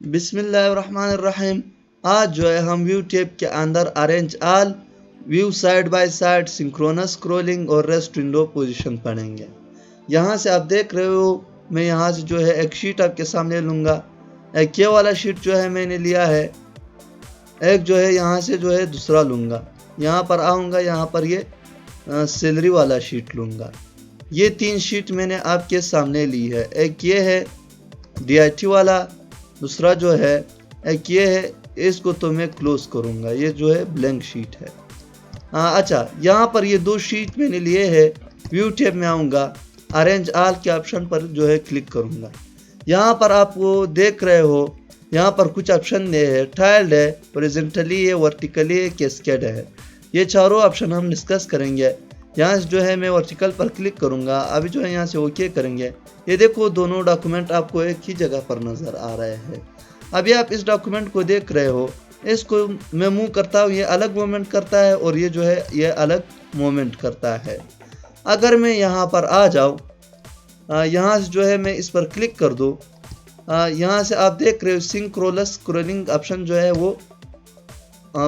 बिस्मिल्लाहिर्रहमानिर्रहीम। आज जो है हम व्यू टैब के अंदर arrange all, view side by side, synchronous scrolling और रेस्ट विंडो पोजीशन पढ़ेंगे। यहाँ से आप देख रहे हो, मैं यहाँ से जो है एक शीट आपके सामने लूँगा। एक ये वाला शीट जो है मैंने लिया है, एक जो है यहाँ से जो है दूसरा लूँगा। यहाँ पर आऊँगा, यहाँ पर ये सैलरी वाला शीट लूँगा। ये 3 शीट मैंने आपके सामने ली है। एक ये है DIT वाला, दूसरा जो है एक ये है। इसको तो मैं क्लोज करूँगा, ये जो है ब्लैंक शीट है। अच्छा, यहाँ पर ये 2 शीट मैंने लिए है। व्यू टैब में आऊँगा, अरेंज ऑल के ऑप्शन पर जो है क्लिक करूँगा। यहाँ पर आप वो देख रहे हो, यहाँ पर कुछ ऑप्शन है, टाइल्ड है, हॉरिजॉन्टली है, वर्टिकली है, कैस्केड है। ये चारों ऑप्शन हम डिस्कस करेंगे। यहाँ से जो है मैं वर्टिकल पर क्लिक करूँगा। अभी जो है यहाँ से ओके करेंगे। ये देखो, दोनों डॉक्यूमेंट आपको एक ही जगह पर नज़र आ रहे हैं। अभी आप इस डॉक्यूमेंट को देख रहे हो, इसको मैं मूव करता हूँ, ये अलग मूवमेंट करता है और ये जो है ये अलग मूवमेंट करता है। अगर मैं यहाँ पर आ जाऊँ, यहाँ से जो है मैं इस पर क्लिक कर दूँ, यहाँ से आप देख रहे हो सिंक्रोनस स्क्रॉलिंग ऑप्शन जो है वो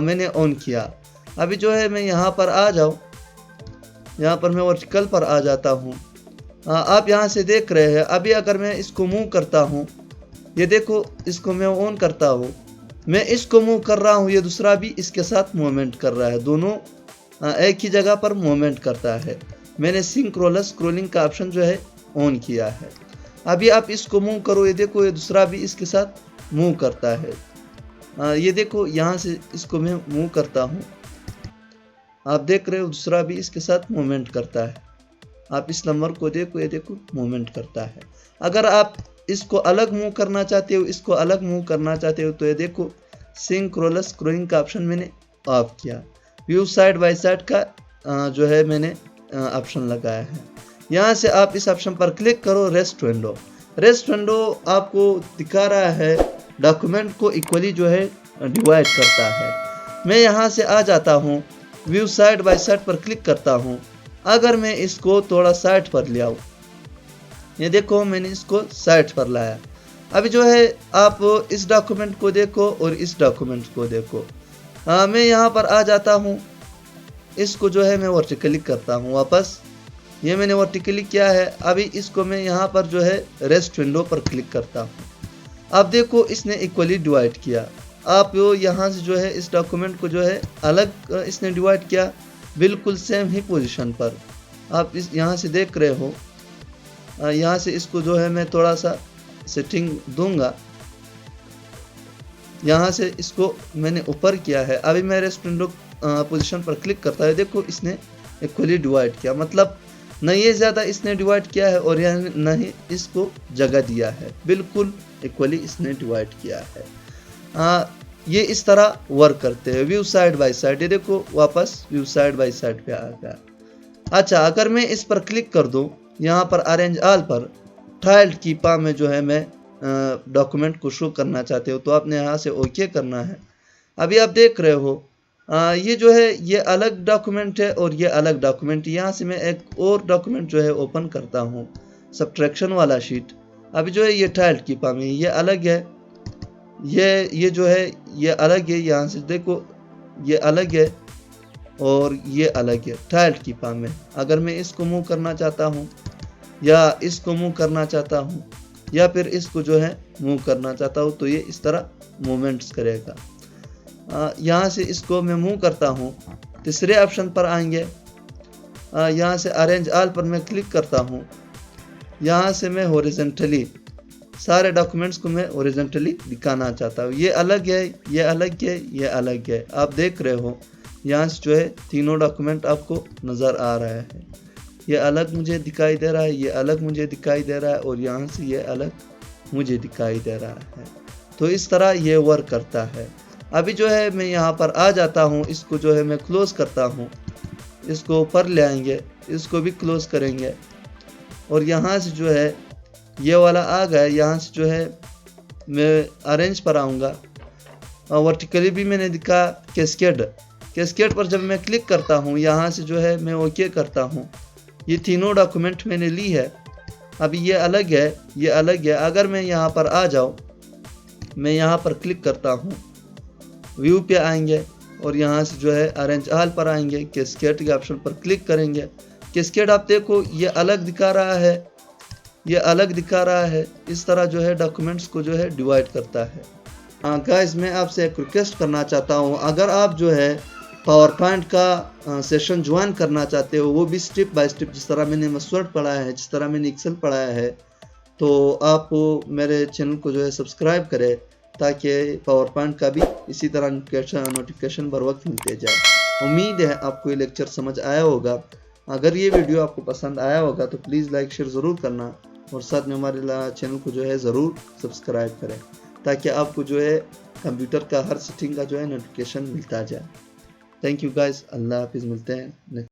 मैंने ऑन किया। अभी जो है मैं यहाँ पर आ जाऊँ, यहाँ पर मैं वर्टिकल पर आ जाता हूँ। आप यहाँ से देख रहे हैं। अभी अगर मैं इसको मूव करता हूँ, ये देखो, इसको मैं ऑन करता हूँ, मैं इसको मूव कर रहा हूँ, ये दूसरा भी इसके साथ मूवमेंट कर रहा है। दोनों एक ही जगह पर मूवमेंट करता है। मैंने सिंक्रोनस स्क्रॉलिंग का ऑप्शन जो है ऑन किया है। अभी आप इसको मूव करो, ये देखो, ये दूसरा भी इसके साथ मूव करता है। ये देखो, यहाँ से इसको मैं मूव करता हूँ, आप देख रहे हो दूसरा भी इसके साथ मूवमेंट करता है। आप इस नंबर को देखो, ये देखो मूवमेंट करता है। अगर आप इसको अलग मूव करना चाहते हो, इसको अलग मूव करना चाहते हो, तो ये देखो सिंक्रोनस स्क्रॉलिंग का ऑप्शन मैंने ऑफ किया। व्यू साइड बाय साइड का जो है मैंने ऑप्शन लगाया है। यहाँ से आप इस ऑप्शन पर क्लिक करो, रेस्ट विंडो। रेस्ट विंडो आपको दिखा रहा है डॉक्यूमेंट को इक्वली जो है डिवाइड करता है। मैं यहाँ से आ जाता हूँ, व्यू साइड बाय साइड पर क्लिक करता हूँ। अगर मैं इसको थोड़ा साइड पर ले आऊँ, ये देखो मैंने इसको साइड पर लाया। अभी जो है आप इस डॉक्यूमेंट को देखो और इस डॉक्यूमेंट को देखो। मैं यहाँ पर आ जाता हूँ, इसको जो है मैं वर्टिकली करता हूँ वापस। ये मैंने वर्टिकली किया है। अभी इसको मैं यहाँ पर जो है रेस्ट विंडो पर क्लिक करता हूँ। अब देखो, इसने इक्वली डिवाइड किया। आप यहाँ से जो है इस डॉक्यूमेंट को जो है अलग इसने डिवाइड किया, बिल्कुल सेम ही पोजीशन पर। आप इस यहाँ से देख रहे हो, यहाँ से इसको जो है मैं थोड़ा सा सेटिंग दूंगा। यहाँ से इसको मैंने ऊपर किया है। अभी मैं रेस्ट विंडो पोजीशन पर क्लिक करता है, देखो इसने इक्वली डिवाइड किया। मतलब न ये ज़्यादा इसने डिवाइड किया है और यह न ही इसको जगह दिया है, बिल्कुल इक्वली इसने डिवाइड किया है। ये इस तरह वर्क करते हैं व्यू साइड बाय साइड। ये देखो, वापस व्यू साइड बाय साइड पे आ गया। अच्छा, अगर मैं इस पर क्लिक कर दूं, यहाँ पर अरेंज ऑल पर, टाइल्ड की पा में जो है मैं डॉक्यूमेंट को शो करना चाहते हो, तो आपने यहाँ से ओके करना है। अभी आप देख रहे हो, ये जो है ये अलग डॉक्यूमेंट है और ये अलग डॉक्यूमेंट। यहाँ से मैं एक और डॉक्यूमेंट जो है ओपन करता हूँ, सब्ट्रैक्शन वाला शीट। अभी जो है ये टाइल्ड की पा में, ये अलग है, ये जो है ये अलग है। यहाँ से देखो, ये अलग है और ये अलग है टाइल्ड की पा में। अगर मैं इसको मूव करना चाहता हूँ या इसको मूव करना चाहता हूँ या फिर इसको जो है मूव करना चाहता हूँ, तो ये इस तरह मूवमेंट्स करेगा। यहाँ से इसको मैं मूव करता हूँ, तीसरे ऑप्शन पर आएंगे। यहाँ से अरेंज ऑल पर मैं क्लिक करता हूँ। यहाँ से मैं हॉरिजॉन्टली सारे डॉक्यूमेंट्स को मैं हॉरिजॉन्टली दिखाना चाहता हूँ। ये अलग है, ये अलग है, ये अलग है। आप देख रहे हो, यहाँ से जो है तीनों डॉक्यूमेंट आपको नज़र आ रहा है। ये अलग मुझे दिखाई दे रहा है, ये अलग मुझे दिखाई दे रहा है और यहाँ से ये अलग मुझे दिखाई दे रहा है। तो इस तरह ये वर्क करता है। अभी जो है मैं यहाँ पर आ जाता हूँ, इसको जो है मैं क्लोज़ करता हूँ, इसको ऊपर ले आएंगे, इसको भी क्लोज़ करेंगे और यहाँ से जो है ये वाला आ गया। यहाँ से जो है मैं अरेंज पर आऊँगा, वर्टिकली भी मैंने दिखा, कैस्केड पर जब मैं क्लिक करता हूँ, यहाँ से जो है मैं ओके करता हूँ। ये तीनों डॉक्यूमेंट मैंने ली है। अभी ये अलग है, ये अलग है। अगर मैं यहाँ पर आ जाऊँ, मैं यहाँ पर क्लिक करता हूँ, व्यू पे आएंगे और यहाँ से जो है अरेंज ऑल पर आएंगे, कैस्केड के ऑप्शन पर क्लिक करेंगे। कैस्केड आप देखो ये अलग दिखा रहा है, ये अलग दिखा रहा है। इस तरह जो है डॉक्यूमेंट्स को जो है डिवाइड करता है। गाइस मैं आपसे एक रिक्वेस्ट करना चाहता हूँ, अगर आप जो है पावर पॉइंट का सेशन ज्वाइन करना चाहते हो, वो भी स्टेप बाय स्टेप, जिस तरह मैंने एमएस वर्ड पढ़ाया है, जिस तरह मैंने एक्सेल पढ़ाया है, तो आप मेरे चैनल को जो है सब्सक्राइब करें ताकि पावर पॉइंट का भी इसी तरह नोटिफिकेशन बर वक्त मिलते जाए। उम्मीद है आपको ये लेक्चर समझ आया होगा। अगर ये वीडियो आपको पसंद आया होगा तो प्लीज़ लाइक शेयर ज़रूर करना और साथ में हमारे चैनल को जो है ज़रूर सब्सक्राइब करें ताकि आपको जो है कंप्यूटर का हर सेटिंग का जो है नोटिफिकेशन मिलता जाए। थैंक यू गाइस, अल्लाह हाफिज़, मिलते हैं।